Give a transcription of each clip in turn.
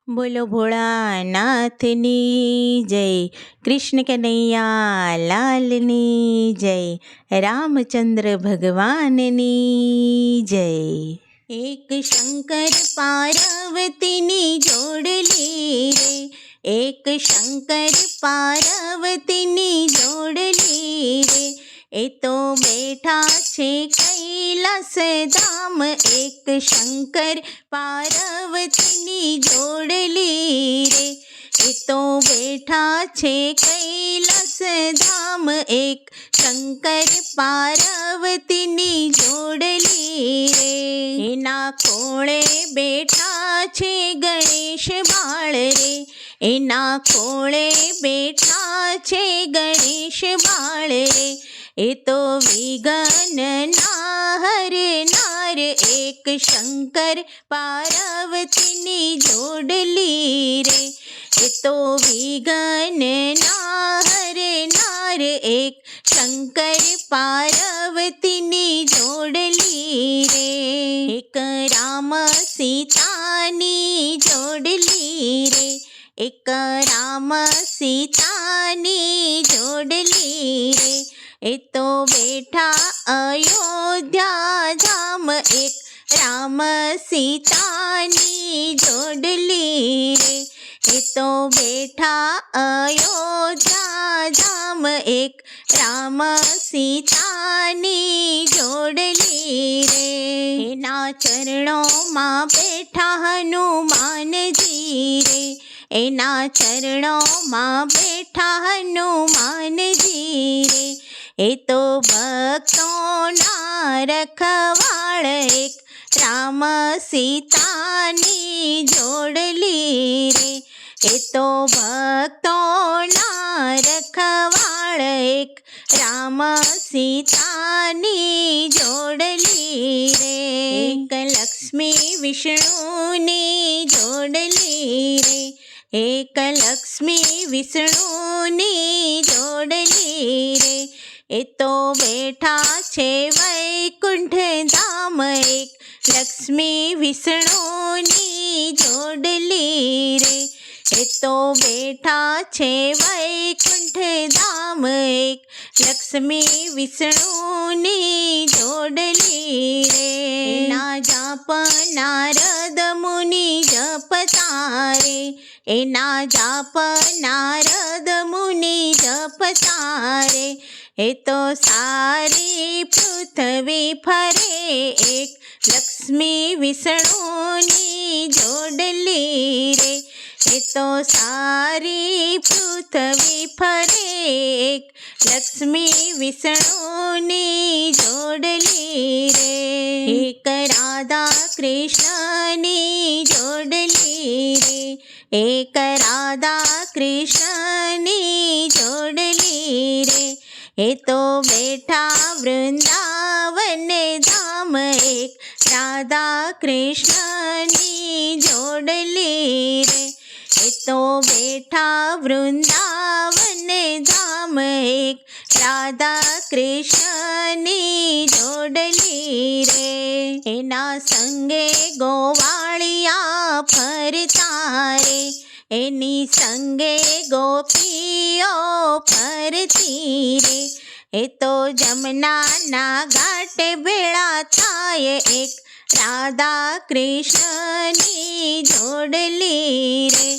બોલો ભોળાનાથની જય, કૃષ્ણ કનૈયા લાલની જય, રામચંદ્ર ભગવાનની જય। એક શંકર પાર્વતીની જોડલી રે, એક શંકર પાર્વતીની જોડલી રે, એ તો બેઠા છે કૈલાસ ધામ। એક શંકર પાર્વતીની જોડલી રે, એ તો બેઠા છે કૈલાસ ધામ। એક શંકર પાર્વતીની જોડલી રે, એના ખોળે બેઠા છે ગણેશ બાળ રે, એના ખોળે બેઠા છે ગણેશ બાળ રે, એ તો વિઘ્નના હરનાર। એક શંકર પાર્વતીની જોડલી રે, એ તો વિઘ્નના હરનાર। એક શંકર પાર્વતીની જોડલી રે, એક રામ સીતાની જોડલી રે, એક રામ સીતાની જોડલી રે, એ તો બેઠા અયોધ્યા ધામ। એક રામ સીતાની જોડલી રે, એ તો બેઠા અયોધ્યા ધામ। એક રામ સીતાની જોડલી રે, એના ચરણોમાં બેઠા હનુમાનજી રે, એના ચરણોમાં બેઠા હનુમાનજી રે, એ તો ભક્તોના રખવાળ। એક રામ સીતાની જોડલી રે, એ તો ભક્તોના રખવાળ। એક રામ સીતાની જોડલી રે, એક લક્ષ્મી વિષ્ણુની જોડલી રે, એક લક્ષ્મી વિષ્ણુની જોડલી રે, એ તો બેઠા છે વૈકુંઠ ધામ। એક લક્ષ્મી વિષ્ણુની જોડલી રે, એ તો બેઠા છે વૈકુંઠ ધામ। એક લક્ષ્મી વિષ્ણુની જોડલી રે, એના જાપ નારદ મુનિ જપતા રે, એના જાપ નારદ મુનિ જપતા રે, એ તો સારી પૃથ્વી ફરે। એક લક્ષ્મી વિષ્ણુની જોડલી રે, એ તો સારી પૃથ્વી ફરે। એક લક્ષ્મી વિષ્ણુની જોડલી રે, એક રાધા કૃષ્ણની જોડલી રે, એક રાધા કૃષ્ણની જોડલી રે, એ તો બેઠા વૃંદાવન ધામ। એક રાધા કૃષ્ણની જોડલી રે, એ તો બેઠા વૃંદાવન ધામ। એક રાધા કૃષ્ણની જોડલી રે, એના સંગે ગોવાળિયા ફરતા રે, એની સંગે ગોપીઓ ફરતી રે, એ તો જમનાના ઘાટે ભેળા થાય। એક રાધા કૃષ્ણની જોડલી રે,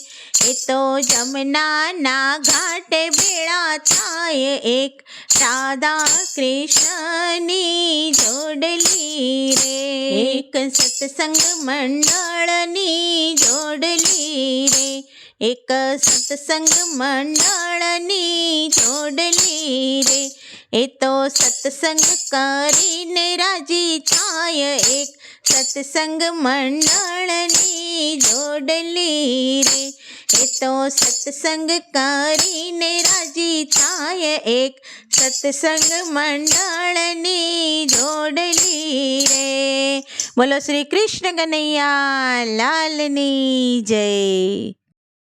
એ તો જમનાના ઘાટે ભેળા થાય। એક રાધા કૃષ્ણની જોડલી રે, એક સત્સંગ મંડળની જોડલી રે, એક સત્સંગ મંડળની જોડલી રે, એ તો સત્સંગ કરીને રાજી થાય। એક સત્સંગ મંડળની જોડલી રે, એ તો સત્સંગ કરીને રાજી થાય। એક સત્સંગ મંડળની જોડલી રે, બોલો શ્રી કૃષ્ણ કનૈયા લાલની જય।